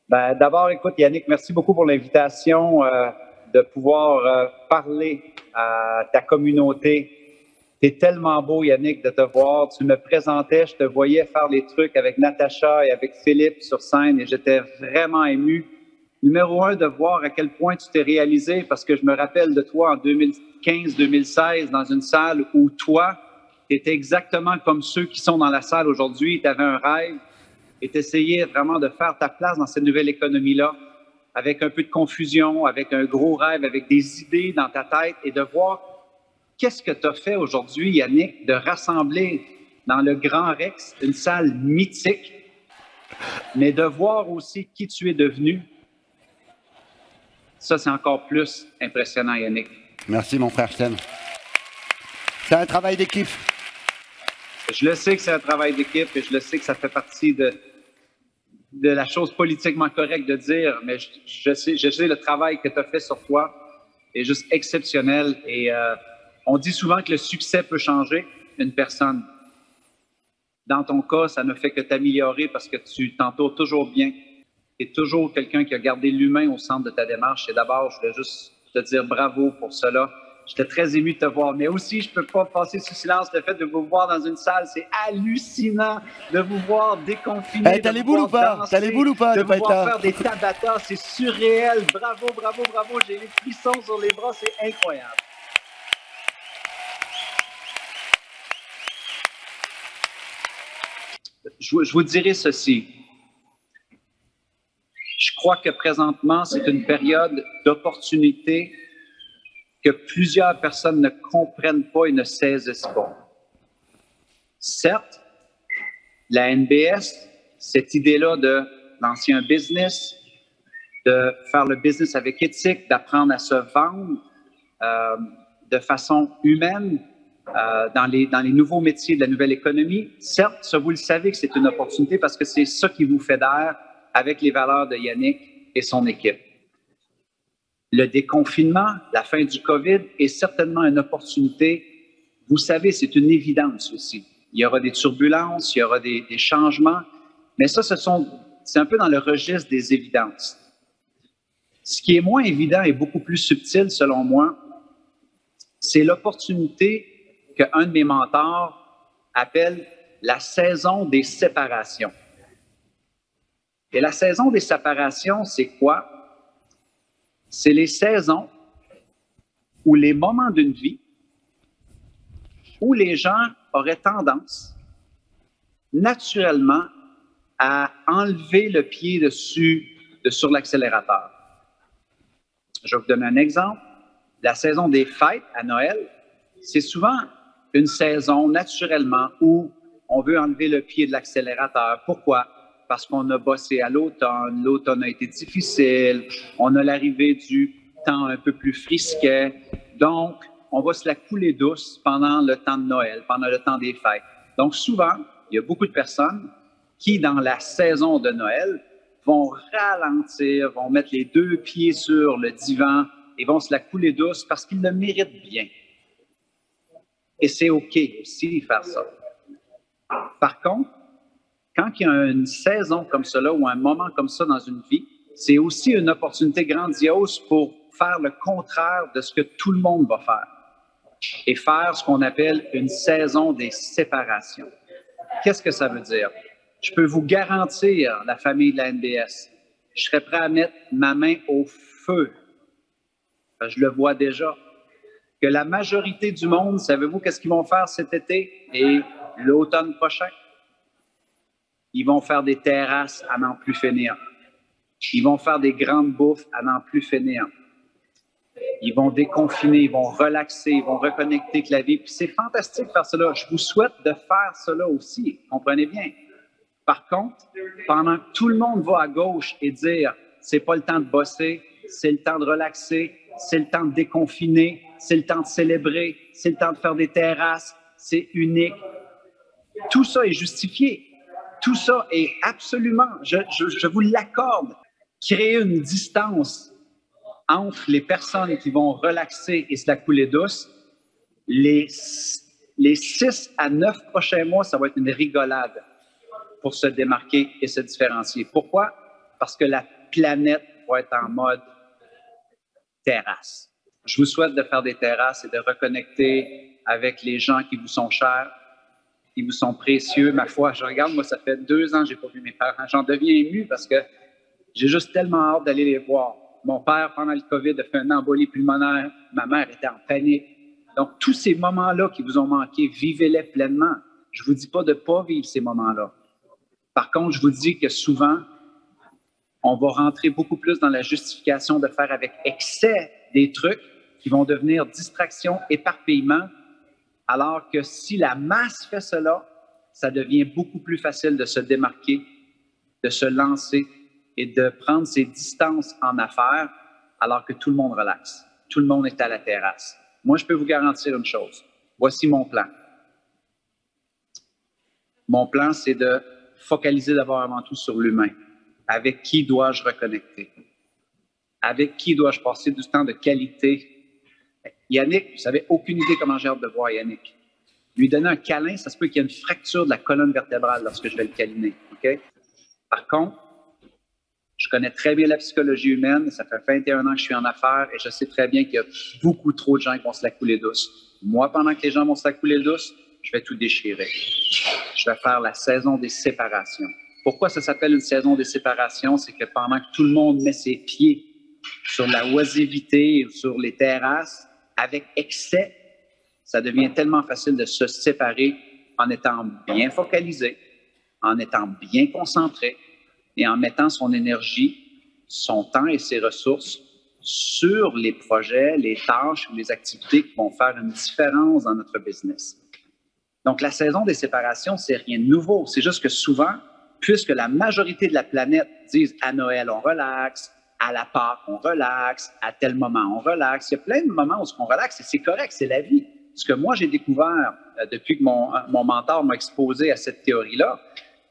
Ben, d'abord, écoute, Yannick, merci beaucoup pour l'invitation de pouvoir parler à ta communauté. Tu es tellement beau, Yannick, de te voir. Tu me présentais, je te voyais faire les trucs avec Natacha et avec Philippe sur scène et j'étais vraiment ému. Numéro un, de voir à quel point tu t'es réalisé, parce que je me rappelle de toi en 2015-2016 dans une salle où toi, tu étais exactement comme ceux qui sont dans la salle aujourd'hui. Tu avais un rêve et tu essayais vraiment de faire ta place dans cette nouvelle économie-là, avec un peu de confusion, avec un gros rêve, avec des idées dans ta tête, et de voir qu'est-ce que tu as fait aujourd'hui, Yannick, de rassembler dans le Grand Rex une salle mythique, mais de voir aussi qui tu es devenu. Ça, c'est encore plus impressionnant, Yannick. Merci, mon frère Sten. C'est un travail d'équipe. Je le sais que c'est un travail d'équipe et je le sais que ça fait partie de la chose politiquement correcte de dire, mais je sais le travail que tu as fait sur toi est juste exceptionnel. Et on dit souvent que le succès peut changer une personne. Dans ton cas, ça ne fait que t'améliorer parce que tu t'entoures toujours bien. Tu es toujours quelqu'un qui a gardé l'humain au centre de ta démarche. Et d'abord, je voulais juste te dire bravo pour cela. J'étais très ému de te voir. Mais aussi, je ne peux pas passer sous silence le fait de vous voir dans une salle. C'est hallucinant de vous voir déconfiner. Hey, t'as les boules ou pas? T'as les boules ou pas? De vous voir faire des tabatas. C'est surréel. Bravo, bravo, bravo. J'ai les frissons sur les bras. C'est incroyable. Je vous dirai ceci. Je crois que présentement, c'est une période d'opportunité que plusieurs personnes ne comprennent pas et ne saisissent pas. Certes, la NBS, cette idée-là de lancer un business, de faire le business avec éthique, d'apprendre à se vendre de façon humaine dans les nouveaux métiers de la nouvelle économie, certes, ça, vous le savez que c'est une opportunité parce que c'est ça qui vous fédère avec les valeurs de Yannick et son équipe. Le déconfinement, la fin du COVID est certainement une opportunité. Vous savez, c'est une évidence aussi. Il y aura des turbulences, il y aura des changements, mais ça, c'est un peu dans le registre des évidences. Ce qui est moins évident et beaucoup plus subtil, selon moi, c'est l'opportunité qu'un de mes mentors appelle la saison des séparations. Et la saison des séparations, c'est quoi? C'est les saisons ou les moments d'une vie où les gens auraient tendance naturellement à enlever le pied sur l'accélérateur. Je vais vous donner un exemple. La saison des fêtes à Noël, c'est souvent une saison naturellement où on veut enlever le pied de l'accélérateur. Pourquoi? Parce qu'on a bossé à l'automne, l'automne a été difficile, on a l'arrivée du temps un peu plus frisquet, donc on va se la couler douce pendant le temps de Noël, pendant le temps des fêtes. Donc souvent, il y a beaucoup de personnes qui, dans la saison de Noël, vont ralentir, vont mettre les deux pieds sur le divan et vont se la couler douce parce qu'ils le méritent bien. Et c'est OK aussi de faire ça. Par contre, quand il y a une saison comme cela ou un moment comme ça dans une vie, c'est aussi une opportunité grandiose pour faire le contraire de ce que tout le monde va faire et faire ce qu'on appelle une saison des séparations. Qu'est-ce que ça veut dire? Je peux vous garantir, la famille de la NBS, je serais prêt à mettre ma main au feu. Je le vois déjà. Que la majorité du monde, savez-vous qu'est-ce qu'ils vont faire cet été et l'automne prochain? Ils vont faire des terrasses à n'en plus finir. Ils vont faire des grandes bouffes à n'en plus finir. Ils vont déconfiner, ils vont relaxer, ils vont reconnecter avec la vie. Puis c'est fantastique de faire cela. Je vous souhaite de faire cela aussi, comprenez bien. Par contre, pendant que tout le monde va à gauche et dire « c'est pas le temps de bosser, c'est le temps de relaxer, c'est le temps de déconfiner, c'est le temps de célébrer, c'est le temps de faire des terrasses, c'est unique », tout ça est justifié. Tout ça est absolument, je vous l'accorde, créer une distance entre les personnes qui vont relaxer et se la couler douce. Les 6 à 9 prochains mois, ça va être une rigolade pour se démarquer et se différencier. Pourquoi? Parce que planète va être en mode terrasse. Je vous souhaite de faire des terrasses et de reconnecter avec les gens qui vous sont chers, qui vous sont précieux. Ma foi, je regarde, moi, ça fait 2 ans que je n'ai pas vu mes parents. J'en deviens ému parce que j'ai juste tellement hâte d'aller les voir. Mon père, pendant le COVID, a fait une embolie pulmonaire. Ma mère était en panique. Donc, tous ces moments-là qui vous ont manqué, vivez-les pleinement. Je ne vous dis pas de ne pas vivre ces moments-là. Par contre, je vous dis que souvent, on va rentrer beaucoup plus dans la justification de faire avec excès des trucs qui vont devenir distraction, éparpillement, alors que si la masse fait cela, ça devient beaucoup plus facile de se démarquer, de se lancer et de prendre ses distances en affaires alors que tout le monde relaxe. Tout le monde est à la terrasse. Moi, je peux vous garantir une chose. Voici mon plan. Mon plan, c'est de focaliser d'abord avant tout sur l'humain. Avec qui dois-je reconnecter? Avec qui dois-je passer du temps de qualité? Yannick, vous n'avez aucune idée comment j'ai hâte de voir Yannick. Lui donner un câlin, ça se peut qu'il y ait une fracture de la colonne vertébrale lorsque je vais le câliner. Okay? Par contre, je connais très bien la psychologie humaine. Ça fait 21 ans que je suis en affaires et je sais très bien qu'il y a beaucoup trop de gens qui vont se la couler douce. Moi, pendant que les gens vont se la couler douce, je vais tout déchirer. Je vais faire la saison des séparations. Pourquoi ça s'appelle une saison des séparations? C'est que pendant que tout le monde met ses pieds sur la oisiveté ou sur les terrasses, avec excès, ça devient tellement facile de se séparer en étant bien focalisé, en étant bien concentré et en mettant son énergie, son temps et ses ressources sur les projets, les tâches ou les activités qui vont faire une différence dans notre business. Donc, la saison des séparations, c'est rien de nouveau. C'est juste que souvent, puisque la majorité de la planète disent à Noël, on relaxe, à la Pâques, on relaxe, à tel moment, on relaxe. Il y a plein de moments où on relaxe et c'est correct, c'est la vie. Ce que moi, j'ai découvert depuis que mon mentor m'a exposé à cette théorie-là,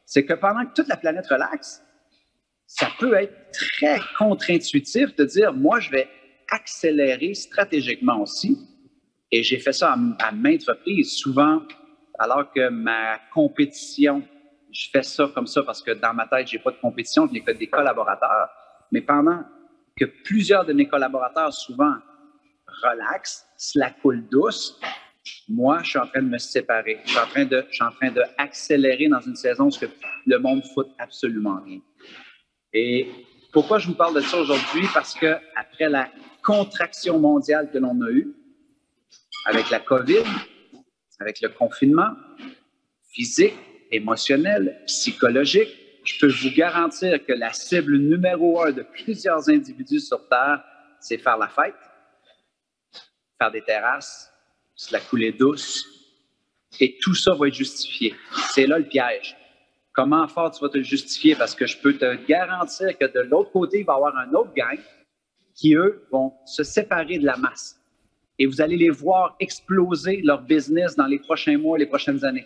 c'est que pendant que toute la planète relaxe, ça peut être très contre-intuitif de dire, moi, je vais accélérer stratégiquement aussi. Et j'ai fait ça à maintes reprises, souvent, alors que ma compétition, je fais ça comme ça parce que dans ma tête, je n'ai pas de compétition, je n'ai que des collaborateurs. Mais pendant que plusieurs de mes collaborateurs, souvent, relaxent, se la coulent douce, moi, je suis en train de me séparer. Je suis en train d'accélérer dans une saison où le monde ne fout absolument rien. Et pourquoi je vous parle de ça aujourd'hui? Parce qu'après la contraction mondiale que l'on a eue, avec la COVID, avec le confinement physique, émotionnel, psychologique, je peux vous garantir que la cible numéro 1 de plusieurs individus sur Terre, c'est faire la fête, faire des terrasses, se la couler douce, et tout ça va être justifié. C'est là le piège. Comment fort tu vas te le justifier? Parce que je peux te garantir que de l'autre côté, il va y avoir un autre gang qui, eux, vont se séparer de la masse. Et vous allez les voir exploser leur business dans les prochains mois, les prochaines années.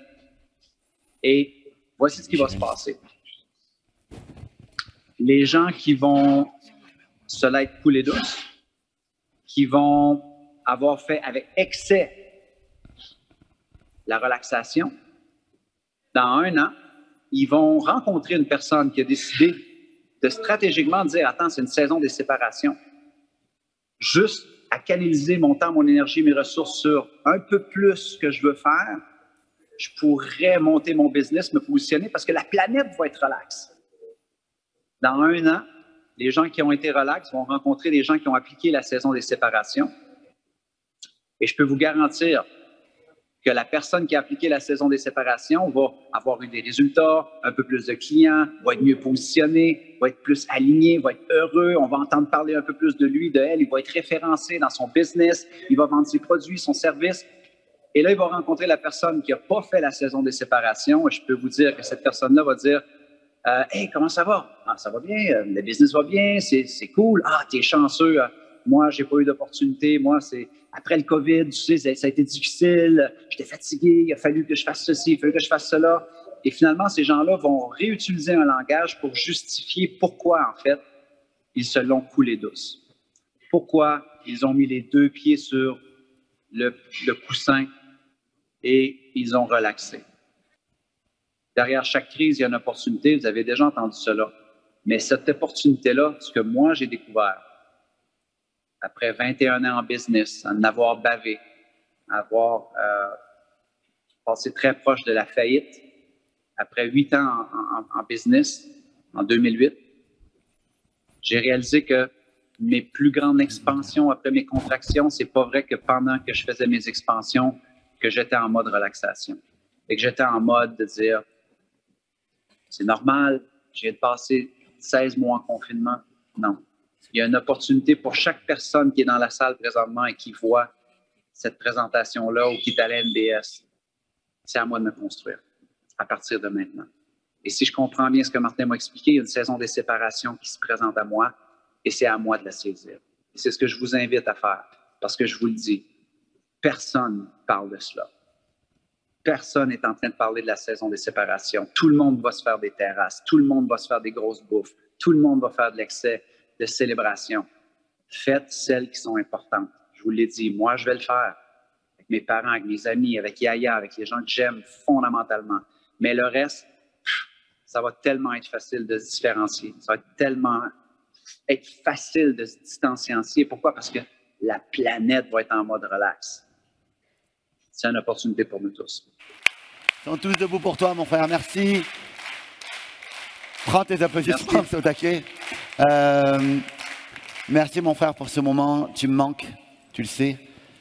Et voici ce qui va se passer. Les gens qui vont se l'être couler douce, qui vont avoir fait avec excès la relaxation, dans 1 an, ils vont rencontrer une personne qui a décidé de stratégiquement dire « Attends, c'est une saison des séparations. » Juste à canaliser mon temps, mon énergie, mes ressources sur un peu plus ce que je veux faire, je pourrais monter mon business, me positionner parce que la planète va être relaxe. Dans 1 an, les gens qui ont été relax vont rencontrer des gens qui ont appliqué la saison des séparations. Et je peux vous garantir que la personne qui a appliqué la saison des séparations va avoir eu des résultats, un peu plus de clients, va être mieux positionné, va être plus aligné, va être heureux, on va entendre parler un peu plus de lui, de elle, il va être référencé dans son business, il va vendre ses produits, son service. Et là, il va rencontrer la personne qui n'a pas fait la saison des séparations et je peux vous dire que cette personne-là va dire « Hey, comment ça va? Ah, ça va bien, le business va bien, c'est cool. Ah, t'es chanceux. Moi, j'ai pas eu d'opportunité. Moi, c'est après le COVID, tu sais, ça a été difficile. J'étais fatigué. Il a fallu que je fasse ceci, il a fallu que je fasse cela. » Et finalement, ces gens-là vont réutiliser un langage pour justifier pourquoi, en fait, ils se l'ont coulé douce. Pourquoi ils ont mis les 2 pieds sur le coussin et ils ont relaxé. Derrière chaque crise, il y a une opportunité. Vous avez déjà entendu cela. Mais cette opportunité-là, ce que moi j'ai découvert, après 21 ans en business, en avoir bavé, avoir passé très proche de la faillite, après 8 ans en business, en 2008, j'ai réalisé que mes plus grandes expansions après mes contractions, c'est pas vrai que pendant que je faisais mes expansions, que j'étais en mode relaxation. Et que j'étais en mode de dire, c'est normal, je viens de passer 16 mois en confinement. Non. Il y a une opportunité pour chaque personne qui est dans la salle présentement et qui voit cette présentation-là ou qui est à la NBS. C'est à moi de me construire à partir de maintenant. Et si je comprends bien ce que Martin m'a expliqué, il y a une saison des séparations qui se présente à moi et c'est à moi de la saisir. Et c'est ce que je vous invite à faire parce que je vous le dis, personne ne parle de cela. Personne n'est en train de parler de la saison des séparations. Tout le monde va se faire des terrasses. Tout le monde va se faire des grosses bouffes. Tout le monde va faire de l'excès de célébration. Faites celles qui sont importantes. Je vous l'ai dit, moi, je vais le faire. Avec mes parents, avec mes amis, avec Yaya, avec les gens que j'aime fondamentalement. Mais le reste, ça va tellement être facile de se différencier. Ça va tellement être facile de se distancier. Pourquoi? Parce que la planète va être en mode relax. C'est une opportunité pour nous tous. Ils sont tous debout pour toi, mon frère. Merci. Prends tes applaudissements, c'est au taquet. Merci, mon frère, pour ce moment. Tu me manques, tu le sais.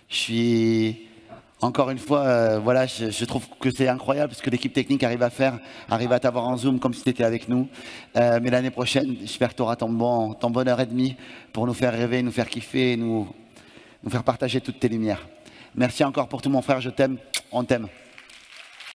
Je suis... Encore une fois, voilà, je trouve que c'est incroyable ce que l'équipe technique arrive à t'avoir en Zoom comme si tu étais avec nous. Mais l'année prochaine, j'espère que tu auras ton bonne heure et demie pour nous faire rêver, nous faire kiffer, nous faire partager toutes tes lumières. Merci encore pour tout, mon frère, je t'aime, on t'aime.